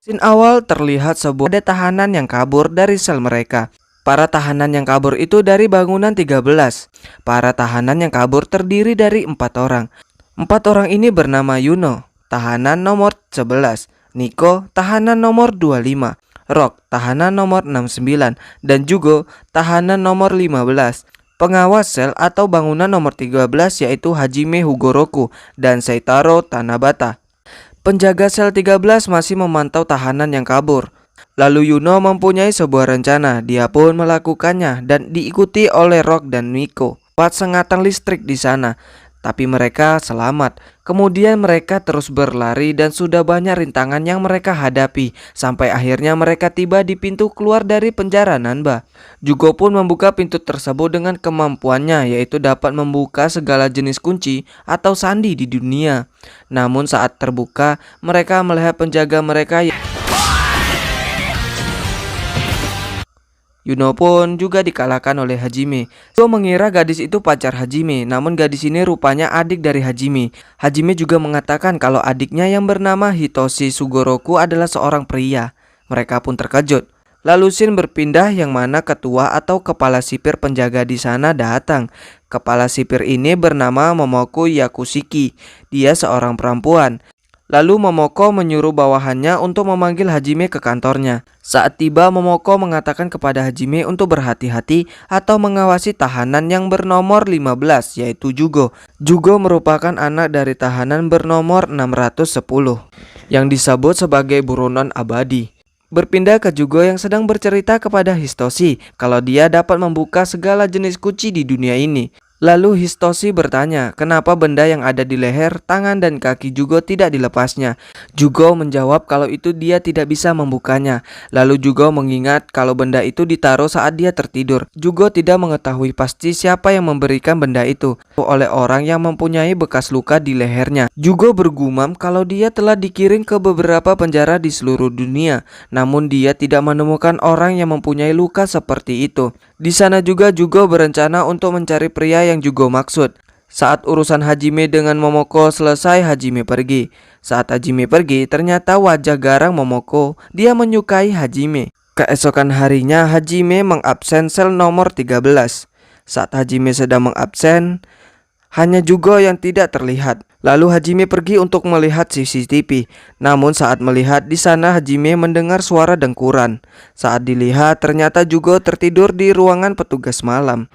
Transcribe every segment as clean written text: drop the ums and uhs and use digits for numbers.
Scene awal terlihat sebuah ada tahanan yang kabur dari sel mereka. Para tahanan yang kabur itu dari bangunan 13. Para tahanan yang kabur terdiri dari 4 orang. 4 orang ini bernama Yuno, tahanan nomor 11, Nico, tahanan nomor 25, Rock, tahanan nomor 69, dan Jugo, tahanan nomor 15. Pengawas sel atau bangunan nomor 13 yaitu Hajime Hugoroku dan Seitaro Tanabata. Penjaga sel 13 masih memantau tahanan yang kabur. Lalu Yuno mempunyai sebuah rencana. Dia pun melakukannya dan diikuti oleh Rock dan Nico. 4 sengatan listrik di sana, tapi mereka selamat. Kemudian mereka terus berlari dan sudah banyak rintangan yang mereka hadapi sampai akhirnya mereka tiba di pintu keluar dari penjara Nanba. Jugo pun membuka pintu tersebut dengan kemampuannya, yaitu dapat membuka segala jenis kunci atau sandi di dunia. Namun saat terbuka, mereka melihat penjaga mereka Yuno pun juga dikalahkan oleh Hajime. Jugo mengira gadis itu pacar Hajime, namun gadis ini rupanya adik dari Hajime. Hajime juga mengatakan kalau adiknya yang bernama Hitoshi Sugoroku adalah seorang pria. Mereka pun terkejut. Lalu scene berpindah yang mana ketua atau kepala sipir penjaga di sana datang. Kepala sipir ini bernama Momoko Yakushiki. Dia seorang perempuan. Lalu Momoko menyuruh bawahannya untuk memanggil Hajime ke kantornya. Saat tiba, Momoko mengatakan kepada Hajime untuk berhati-hati atau mengawasi tahanan yang bernomor 15, yaitu Jugo. Jugo merupakan anak dari tahanan bernomor 610 yang disebut sebagai buronan abadi. Berpindah ke Jugo yang sedang bercerita kepada Hitoshi kalau dia dapat membuka segala jenis kunci di dunia ini. Lalu Hitoshi bertanya, kenapa benda yang ada di leher, tangan, dan kaki Jugo tidak dilepasnya. Jugo menjawab kalau itu dia tidak bisa membukanya. Lalu Jugo mengingat kalau benda itu ditaruh saat dia tertidur. Jugo tidak mengetahui pasti siapa yang memberikan benda itu oleh orang yang mempunyai bekas luka di lehernya. Jugo bergumam kalau dia telah dikirim ke beberapa penjara di seluruh dunia, namun dia tidak menemukan orang yang mempunyai luka seperti itu. Di sana juga Jugo berencana untuk mencari pria yang Jugo maksud. Saat urusan Hajime dengan Momoko selesai, Hajime pergi. Saat Hajime pergi, ternyata wajah garang Momoko. Dia menyukai Hajime. Keesokan harinya, Hajime mengabsen sel nomor 13. Saat Hajime sedang mengabsen, hanya Jugo yang tidak terlihat. Lalu Hajime pergi untuk melihat CCTV. Namun saat melihat di sana, Hajime mendengar suara dengkuran. Saat dilihat, ternyata Jugo tertidur di ruangan petugas malam.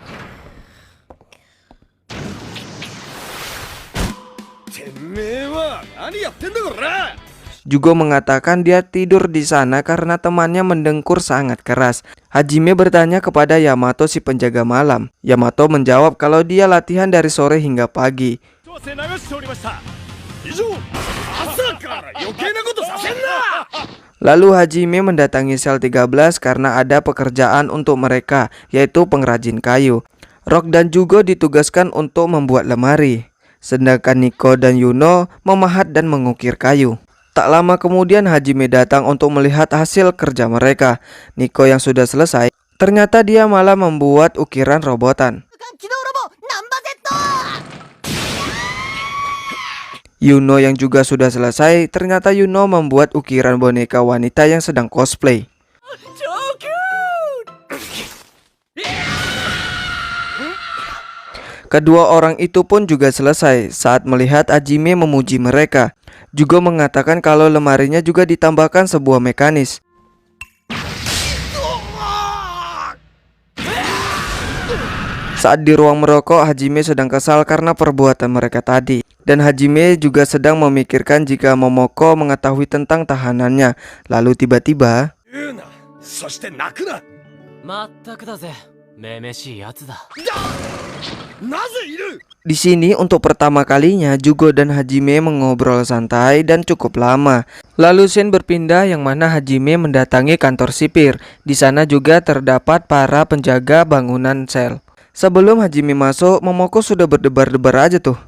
Jugo mengatakan dia tidur di sana karena temannya mendengkur sangat keras. Hajime bertanya kepada Yamato si penjaga malam. Yamato menjawab kalau dia latihan dari sore hingga pagi. Lalu Hajime mendatangi sel 13 karena ada pekerjaan untuk mereka, yaitu pengrajin kayu. Rock dan Jugo ditugaskan untuk membuat lemari, sedangkan Nico dan Yuno memahat dan mengukir kayu. Tak lama kemudian Hajime datang untuk melihat hasil kerja mereka. Nico yang sudah selesai, ternyata dia malah membuat ukiran robotan. Yuno yang juga sudah selesai, ternyata Yuno membuat ukiran boneka wanita yang sedang cosplay. Kedua orang itu pun juga selesai. Saat melihat Hajime memuji mereka, juga mengatakan kalau lemarinya juga ditambahkan sebuah mekanis. Saat di ruang merokok, Hajime sedang kesal karena perbuatan mereka tadi. Dan Hajime juga sedang memikirkan jika Momoko mengetahui tentang tahanannya. Lalu tiba-tiba di sini untuk pertama kalinya Jugo dan Hajime mengobrol santai dan cukup lama. Lalu scene berpindah yang mana Hajime mendatangi kantor sipir. Di sana juga terdapat para penjaga bangunan sel. Sebelum Hajime masuk, Momoko sudah berdebar-debar aja tuh.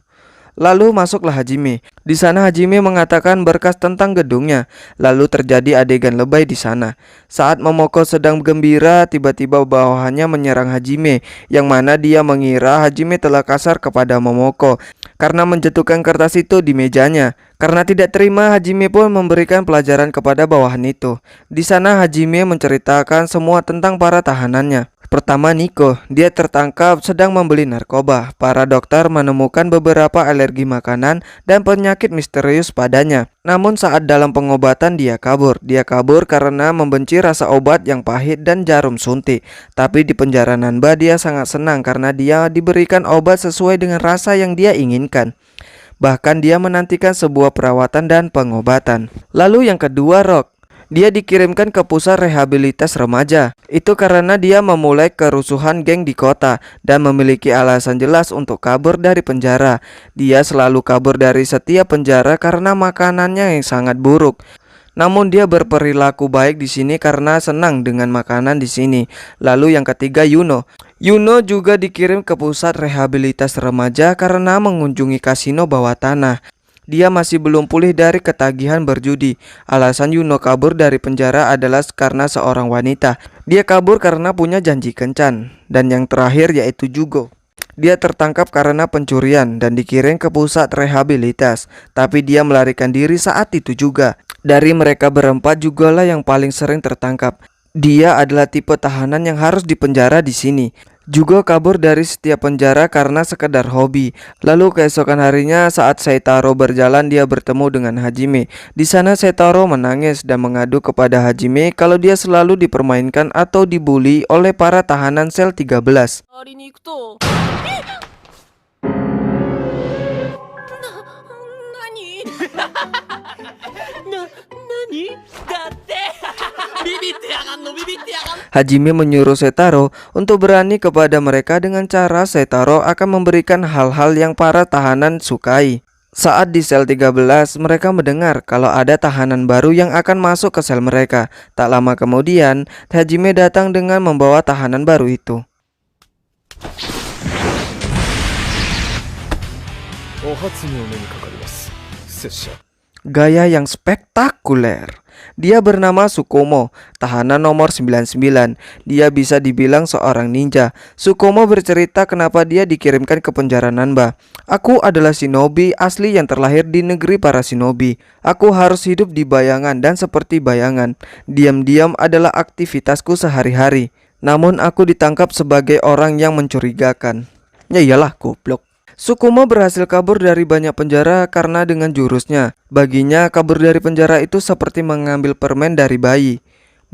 Lalu masuklah Hajime. Di sana Hajime mengatakan berkas tentang gedungnya. Lalu terjadi adegan lebay di sana. Saat Momoko sedang gembira, tiba-tiba bawahannya menyerang Hajime, yang mana dia mengira Hajime telah kasar kepada Momoko. karena menjatuhkan kertas itu di mejanya. Karena tidak terima, Hajime pun memberikan pelajaran kepada bawahan itu. Di sana Hajime menceritakan semua tentang para tahanannya. Pertama, Nico, dia tertangkap sedang membeli narkoba. Para dokter menemukan beberapa alergi makanan dan penyakit misterius padanya. Namun saat dalam pengobatan dia kabur. Dia kabur karena membenci rasa obat yang pahit dan jarum suntik. Tapi di penjara Nanba dia sangat senang karena dia diberikan obat sesuai dengan rasa yang dia inginkan. Bahkan dia menantikan sebuah perawatan dan pengobatan. Lalu yang kedua, Rock. Dia dikirimkan ke pusat rehabilitas remaja. Itu karena dia memulai kerusuhan geng di kota dan memiliki alasan jelas untuk kabur dari penjara. Dia selalu kabur dari setiap penjara karena makanannya yang sangat buruk. Namun dia berperilaku baik di sini karena senang dengan makanan di sini. Lalu yang ketiga, Yuno. Yuno juga dikirim ke pusat rehabilitas remaja karena mengunjungi kasino bawah tanah. Dia masih belum pulih dari ketagihan berjudi. Alasan Yuno kabur dari penjara adalah karena seorang wanita. Dia kabur karena punya janji kencan. Dan yang terakhir yaitu Jugo. Dia tertangkap karena pencurian dan dikirim ke pusat rehabilitas. Tapi dia melarikan diri saat itu juga. Dari mereka berempat, Jugolah yang paling sering tertangkap. Dia adalah tipe tahanan yang harus dipenjara di sini. Jugo kabur dari setiap penjara karena sekedar hobi. Lalu keesokan harinya saat Seitaro berjalan, dia bertemu dengan Hajime. Di sana Seitaro menangis dan mengadu kepada Hajime kalau dia selalu dipermainkan atau dibully oleh para tahanan sel 13. Hajime menyuruh Seitaro untuk berani kepada mereka dengan cara Seitaro akan memberikan hal-hal yang para tahanan sukai. Saat di sel 13, mereka mendengar kalau ada tahanan baru yang akan masuk ke sel mereka. Tak lama kemudian, Hajime datang dengan membawa tahanan baru itu. Gaya yang spektakuler. Dia bernama Tsukumo, tahanan nomor 99. Dia bisa dibilang seorang ninja. Tsukumo bercerita kenapa dia dikirimkan ke penjara Nanba. Aku adalah shinobi asli yang terlahir di negeri para shinobi. Aku harus hidup di bayangan dan seperti bayangan. Diam-diam adalah aktivitasku sehari-hari. Namun aku ditangkap sebagai orang yang mencurigakan. Ya iyalah, goblok. Tsukumo berhasil kabur dari banyak penjara karena dengan jurusnya. Baginya kabur dari penjara itu seperti mengambil permen dari bayi.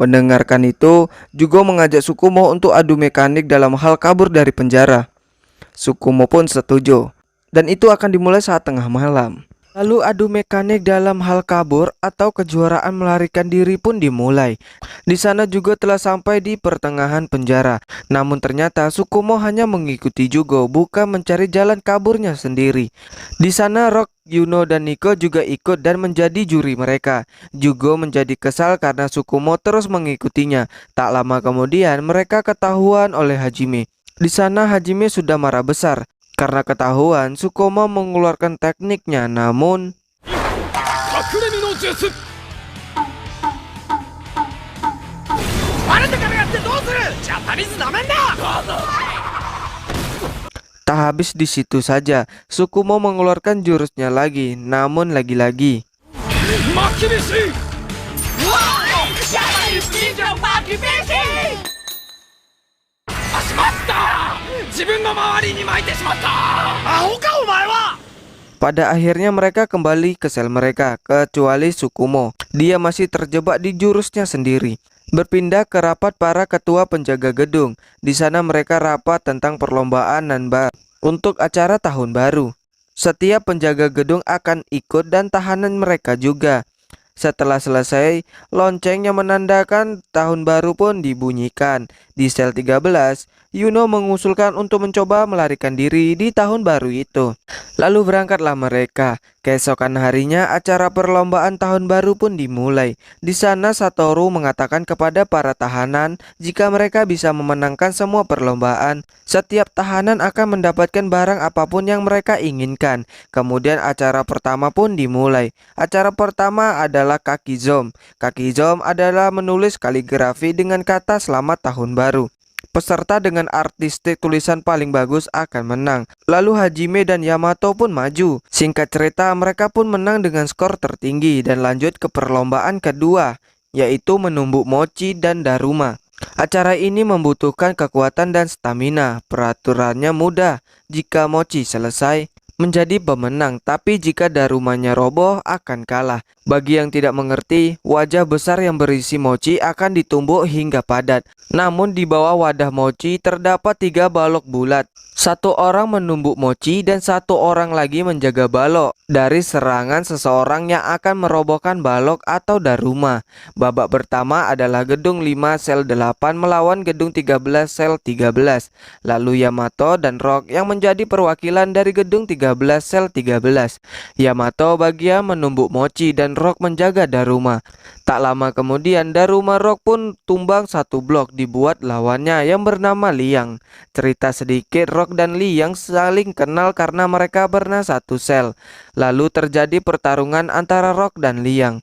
Mendengarkan itu, Jugo mengajak Tsukumo untuk adu mekanik dalam hal kabur dari penjara. Tsukumo pun setuju. Dan itu akan dimulai saat tengah malam. Lalu adu mekanik dalam hal kabur atau kejuaraan melarikan diri pun dimulai. Di sana juga telah sampai di pertengahan penjara. Namun ternyata Tsukumo hanya mengikuti Jugo, bukan mencari jalan kaburnya sendiri. Di sana Rock, Yuno dan Nico juga ikut dan menjadi juri mereka. Jugo menjadi kesal karena Tsukumo terus mengikutinya. Tak lama kemudian mereka ketahuan oleh Hajime. Di sana Hajime sudah marah besar. Karena ketahuan, Tsukumo mengeluarkan tekniknya, namun tak habis di situ saja. Tsukumo mengeluarkan jurusnya lagi, namun lagi-lagi pada akhirnya mereka kembali ke sel mereka, kecuali Tsukumo. Dia masih terjebak di jurusnya sendiri. Berpindah ke rapat para ketua penjaga gedung. Di sana mereka rapat tentang perlombaan Nanba untuk acara tahun baru. Setiap penjaga gedung akan ikut dan tahanan mereka juga. Setelah selesai, lonceng yang menandakan tahun baru pun dibunyikan. Di sel 13, Yuno mengusulkan untuk mencoba melarikan diri di tahun baru itu. Lalu berangkatlah mereka. Keesokan harinya acara perlombaan tahun baru pun dimulai. Di sana Satoru mengatakan kepada para tahanan jika mereka bisa memenangkan semua perlombaan, setiap tahanan akan mendapatkan barang apapun yang mereka inginkan. Kemudian acara pertama pun dimulai. Acara pertama adalah Kakizom. Kakizom adalah menulis kaligrafi dengan kata selamat tahun baru. Peserta dengan artistik tulisan paling bagus akan menang. Lalu Hajime dan Yamato pun maju. Singkat cerita, mereka pun menang dengan skor tertinggi dan lanjut ke perlombaan kedua, yaitu menumbuk mochi dan daruma. Acara ini membutuhkan kekuatan dan stamina. Peraturannya mudah. Jika mochi selesai, menjadi pemenang, tapi jika darumanya roboh akan kalah. Bagi yang tidak mengerti, wajah besar yang berisi mochi akan ditumbuk hingga padat. Namun di bawah wadah mochi terdapat 3 balok bulat. Satu orang menumbuk mochi dan satu orang lagi menjaga balok dari serangan seseorang yang akan merobohkan balok atau daruma. Babak pertama adalah gedung 5 sel 8 melawan gedung 13 sel 13. Lalu Yamato dan Rock yang menjadi perwakilan dari gedung 13 sel 13. Yamato bagian menumbuk mochi dan Rock menjaga daruma. Tak lama kemudian daruma Rock pun tumbang satu blok dibuat lawannya yang bernama Liang. Cerita sedikit, Rock dan Liang saling kenal karena mereka pernah satu sel. Lalu terjadi pertarungan antara Rock dan Liang.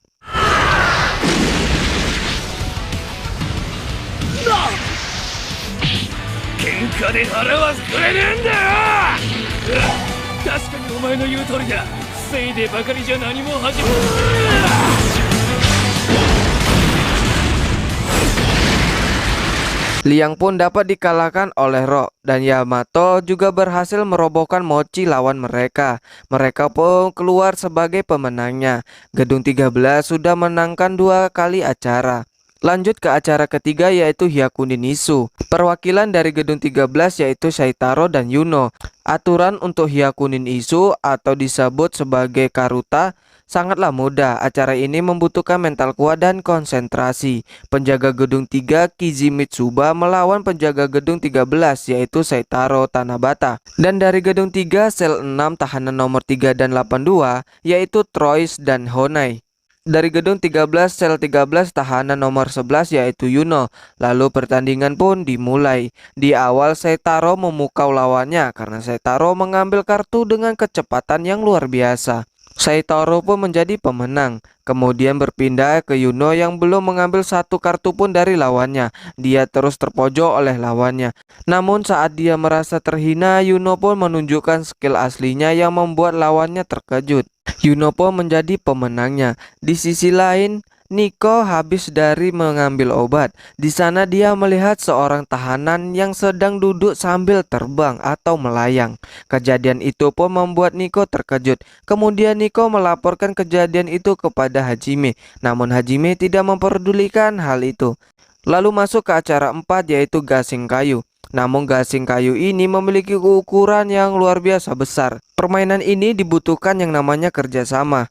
Liang pun dapat dikalahkan oleh Rock dan Yamato juga berhasil merobohkan mochi lawan mereka. Mereka pun keluar sebagai pemenangnya. Gedung 13 sudah menangkan 2 kali acara. Lanjut ke acara ketiga yaitu Hyakunin Isu. Perwakilan dari gedung 13 yaitu Saitaro dan Yuno. Aturan untuk Hyakunin Isu atau disebut sebagai Karuta sangatlah mudah. Acara ini membutuhkan mental kuat dan konsentrasi. Penjaga gedung 3 Kizimitsuba melawan penjaga gedung 13 yaitu Saitaro Tanabata. Dan dari gedung 3 sel 6 tahanan nomor 3 dan 82 yaitu Troyes dan Honai. Dari gedung 13 sel 13 tahanan nomor 11 yaitu Yuno. Lalu pertandingan pun dimulai. Di awal Saitaro memukau lawannya karena Saitaro mengambil kartu dengan kecepatan yang luar biasa. Saitaro pun menjadi pemenang. Kemudian berpindah ke Yuno yang belum mengambil satu kartu pun dari lawannya. Dia terus terpojok oleh lawannya. Namun saat dia merasa terhina, Yuno pun menunjukkan skill aslinya yang membuat lawannya terkejut. Yuno pun menjadi pemenangnya. Di sisi lain, Nico habis dari mengambil obat. Di sana dia melihat seorang tahanan yang sedang duduk sambil terbang atau melayang. Kejadian itu pun membuat Nico terkejut. Kemudian Nico melaporkan kejadian itu kepada Hajime. Namun Hajime tidak memperdulikan hal itu. Lalu masuk ke acara 4 yaitu gasing kayu. Namun gasing kayu ini memiliki ukuran yang luar biasa besar. Permainan ini dibutuhkan yang namanya kerjasama.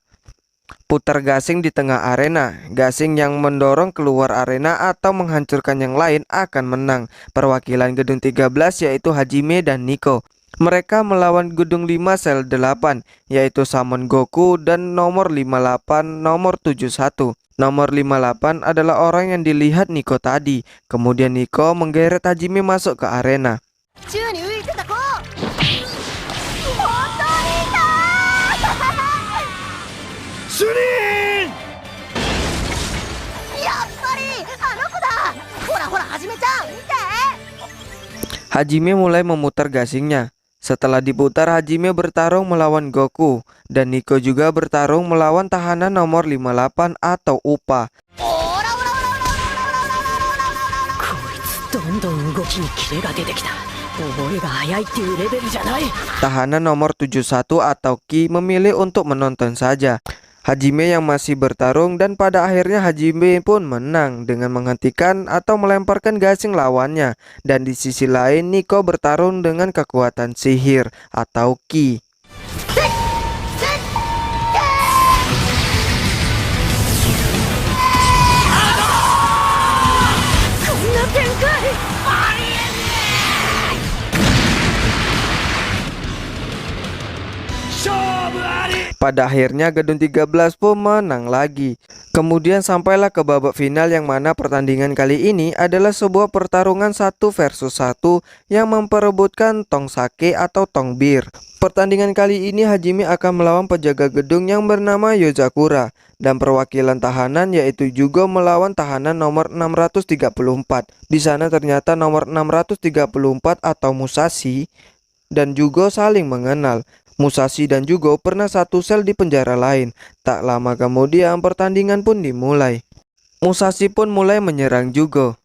Putar gasing di tengah arena. Gasing yang mendorong keluar arena atau menghancurkan yang lain akan menang. Perwakilan gedung 13 yaitu Hajime dan Nico. Mereka melawan gedung 5 sel 8 yaitu Samon Goku dan nomor 58 nomor 71. Nomor 58 adalah orang yang dilihat Nico tadi. Kemudian Nico menggeret Hajime masuk ke arena. Hajime mulai memutar gasingnya. Setelah diputar, Hajime bertarung melawan Goku dan Nico juga bertarung melawan tahanan nomor 58 atau Upa. Tahanan nomor 71 atau Ki memilih untuk menonton saja. Hajime yang masih bertarung dan pada akhirnya Hajime pun menang dengan menghentikan atau melemparkan gasing lawannya. Dan di sisi lain Nico bertarung dengan kekuatan sihir atau Ki. Pada akhirnya Gedung 13 pun menang lagi. Kemudian sampailah ke babak final yang mana pertandingan kali ini adalah sebuah pertarungan 1 versus 1 yang memperebutkan tong sake atau tong bir. Pertandingan kali ini Hajime akan melawan penjaga gedung yang bernama Yozakura dan perwakilan tahanan yaitu Jugo melawan tahanan nomor 634. Di sana ternyata nomor 634 atau Musashi dan Jugo saling mengenal. Musashi dan Jugo pernah satu sel di penjara lain. Tak lama kemudian pertandingan pun dimulai. Musashi pun mulai menyerang Jugo.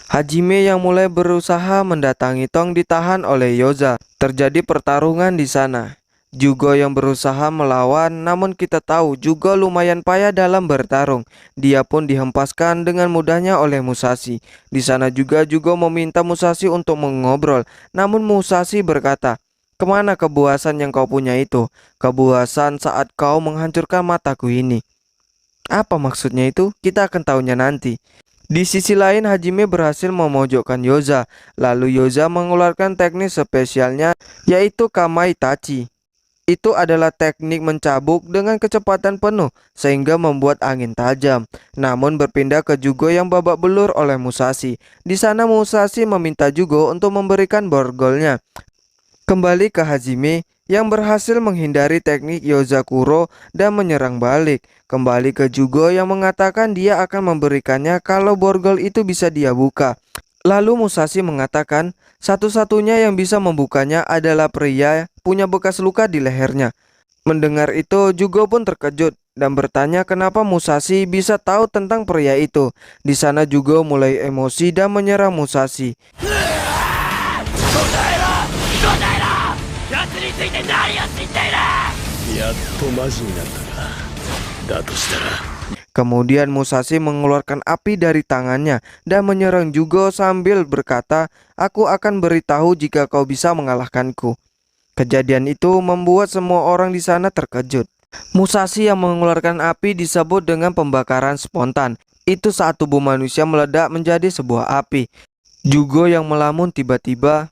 Hajime yang mulai berusaha mendatangi Tong ditahan oleh Yoza. Terjadi pertarungan di sana. Jugo yang berusaha melawan, namun kita tahu Jugo lumayan payah dalam bertarung. Dia pun dihempaskan dengan mudahnya oleh Musashi. Di sana juga Jugo meminta Musashi untuk mengobrol, namun Musashi berkata, "Kemana kepuasan yang kau punya itu? Kepuasan saat kau menghancurkan mataku ini." Apa maksudnya itu? Kita akan tahunya nanti. Di sisi lain Hajime berhasil memojokkan Yoza. Lalu Yoza mengeluarkan teknik spesialnya yaitu Kamai Tachi. Itu adalah teknik mencabuk dengan kecepatan penuh sehingga membuat angin tajam. Namun berpindah ke Jugo yang babak belur oleh Musashi. Di sana Musashi meminta Jugo untuk memberikan borgolnya. Kembali ke Hajime yang berhasil menghindari teknik Yozakuro dan menyerang balik. Kembali ke Jugo yang mengatakan dia akan memberikannya kalau borgol itu bisa dia buka. Lalu Musashi mengatakan satu-satunya yang bisa membukanya adalah pria punya bekas luka di lehernya. Mendengar itu Jugo pun terkejut dan bertanya kenapa Musashi bisa tahu tentang pria itu. Di sana Jugo mulai emosi dan menyerang Musashi. Kemudian Musashi mengeluarkan api dari tangannya dan menyerang Jugo sambil berkata, "Aku akan beritahu jika kau bisa mengalahkanku." Kejadian itu membuat semua orang di sana terkejut. Musashi yang mengeluarkan api disebut dengan pembakaran spontan. Itu saat tubuh manusia meledak menjadi sebuah api. Jugo yang melamun tiba-tiba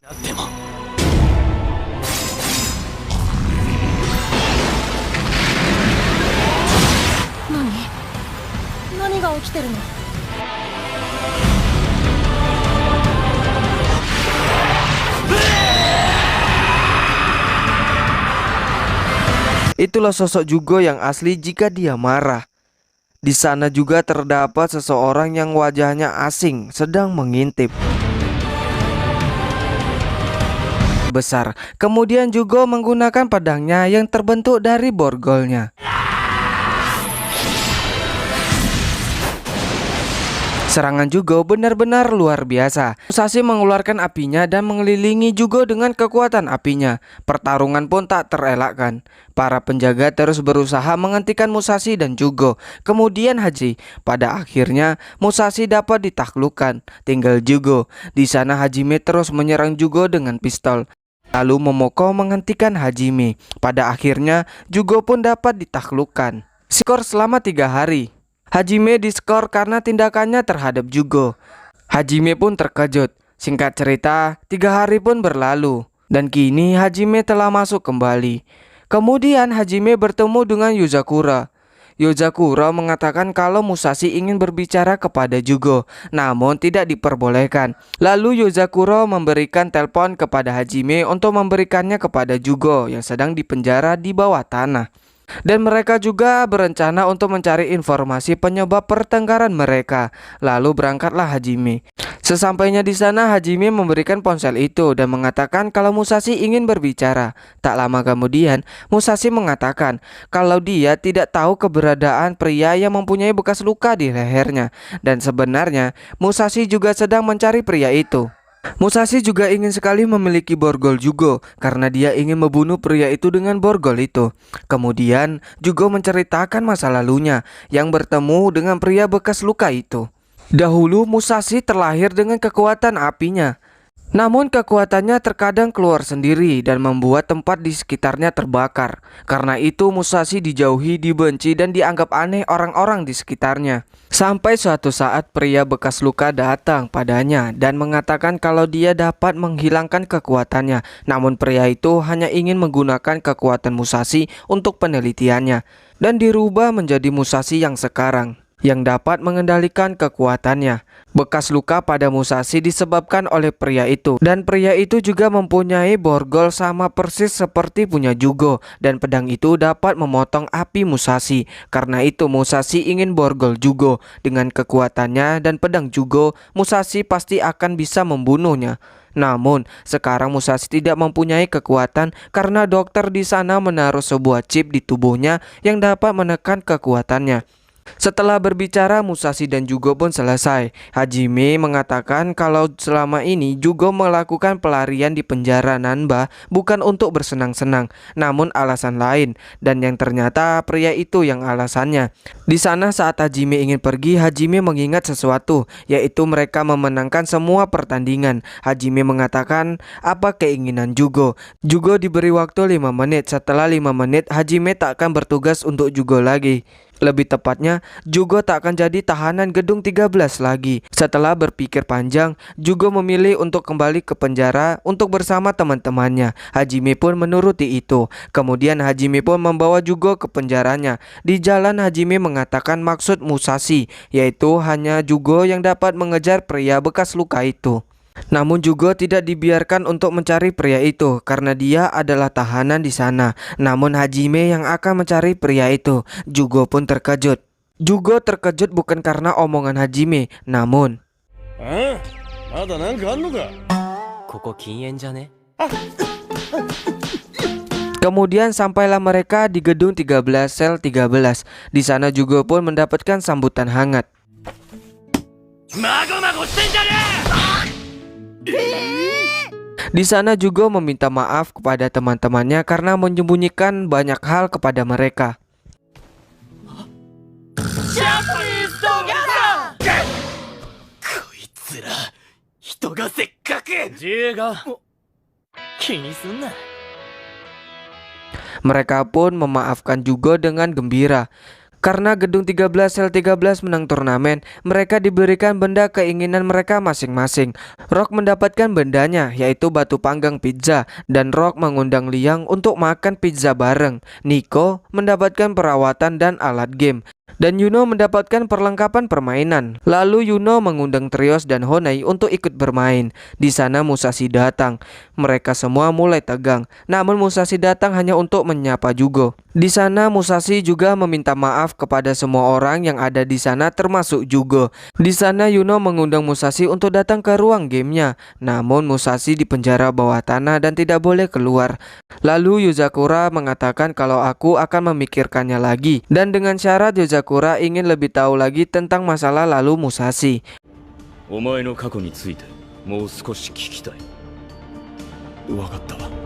itulah sosok Jugo yang asli jika dia marah. Di sana juga terdapat seseorang yang wajahnya asing sedang mengintip. Besar. Kemudian Jugo menggunakan pedangnya yang terbentuk dari borgolnya. Serangan Jugo benar-benar luar biasa. Musashi mengeluarkan apinya dan mengelilingi Jugo dengan kekuatan apinya. Pertarungan pun tak terelakkan. Para penjaga terus berusaha menghentikan Musashi dan Jugo. Kemudian pada akhirnya Musashi dapat ditaklukkan. Tinggal Jugo. Di sana Hajime terus menyerang Jugo dengan pistol. Lalu Momoko menghentikan Hajime. Pada akhirnya Jugo pun dapat ditaklukkan. Skor selama 3 hari. Hajime diskor karena tindakannya terhadap Jugo. Hajime pun terkejut. Singkat cerita, 3 hari pun berlalu. Dan kini Hajime telah masuk kembali. Kemudian Hajime bertemu dengan Yozakura. Yozakura mengatakan kalau Musashi ingin berbicara kepada Jugo, namun tidak diperbolehkan. Lalu Yozakura memberikan telepon kepada Hajime untuk memberikannya kepada Jugo yang sedang dipenjara di bawah tanah. Dan mereka juga berencana untuk mencari informasi penyebab pertengkaran mereka. Lalu berangkatlah Hajime. Sesampainya di sana Hajime memberikan ponsel itu dan mengatakan kalau Musashi ingin berbicara. Tak lama kemudian Musashi mengatakan kalau dia tidak tahu keberadaan pria yang mempunyai bekas luka di lehernya. Dan sebenarnya Musashi juga sedang mencari pria itu. Musashi juga ingin sekali memiliki borgol Jugo karena dia ingin membunuh pria itu dengan borgol itu. Kemudian Jugo menceritakan masa lalunya yang bertemu dengan pria bekas luka itu. Dahulu Musashi terlahir dengan kekuatan apinya. Namun kekuatannya terkadang keluar sendiri dan membuat tempat di sekitarnya terbakar. Karena itu Musashi dijauhi, dibenci, dan dianggap aneh orang-orang di sekitarnya. Sampai suatu saat pria bekas luka datang padanya dan mengatakan kalau dia dapat menghilangkan kekuatannya. Namun pria itu hanya ingin menggunakan kekuatan Musashi untuk penelitiannya dan dirubah menjadi Musashi yang sekarang, yang dapat mengendalikan kekuatannya. Bekas luka pada Musashi disebabkan oleh pria itu, dan pria itu juga mempunyai borgol sama persis seperti punya Jugo, dan pedang itu dapat memotong api Musashi. Karena itu Musashi ingin borgol Jugo. Dengan kekuatannya dan pedang Jugo, Musashi pasti akan bisa membunuhnya. Namun, sekarang Musashi tidak mempunyai kekuatan karena dokter di sana menaruh sebuah chip di tubuhnya yang dapat menekan kekuatannya. Setelah berbicara, Musashi dan Jugo pun selesai. Hajime mengatakan kalau selama ini Jugo melakukan pelarian di penjara Nanba bukan untuk bersenang-senang, namun alasan lain, dan yang ternyata pria itu yang alasannya. Di sana saat Hajime ingin pergi, Hajime mengingat sesuatu, yaitu mereka memenangkan semua pertandingan. Hajime mengatakan apa keinginan Jugo. Jugo diberi waktu 5 menit. Setelah 5 menit, Hajime tak akan bertugas untuk Jugo lagi. Lebih tepatnya, Jugo tak akan jadi tahanan gedung 13 lagi. Setelah berpikir panjang, Jugo memilih untuk kembali ke penjara untuk bersama teman-temannya. Hajime pun menuruti itu. Kemudian Hajime pun membawa Jugo ke penjaranya. Di jalan Hajime mengatakan maksud Musashi, yaitu hanya Jugo yang dapat mengejar pria bekas luka itu. Namun Jugo tidak dibiarkan untuk mencari pria itu karena dia adalah tahanan di sana. Namun Hajime yang akan mencari pria itu. Jugo pun terkejut. Jugo terkejut bukan karena omongan Hajime, namun kemudian sampailah mereka di gedung 13 sel 13. Di sana Jugo pun mendapatkan sambutan hangat. Di sana Jugo meminta maaf kepada teman-temannya karena menyembunyikan banyak hal kepada mereka. Mereka pun memaafkan Jugo dengan gembira. Karena gedung 13 sel 13 menang turnamen, mereka diberikan benda keinginan mereka masing-masing. Rock mendapatkan bendanya, yaitu batu panggang pizza, dan Rock mengundang Liang untuk makan pizza bareng. Nico mendapatkan perawatan dan alat game, dan Yuno mendapatkan perlengkapan permainan. Lalu Yuno mengundang Trios dan Honai untuk ikut bermain. Di sana Musashi datang. Mereka semua mulai tegang. Namun Musashi datang hanya untuk menyapa Jugo. Di sana Musashi juga meminta maaf kepada semua orang yang ada di sana termasuk Jugo. Di sana Yuno mengundang Musashi untuk datang ke ruang gamenya. Namun Musashi dipenjara bawah tanah dan tidak boleh keluar. Lalu Yuzakura mengatakan kalau aku akan memikirkannya lagi. Dan dengan syarat Yuzakura ingin lebih tahu lagi tentang masalah lalu Musashi. Wakatta wa.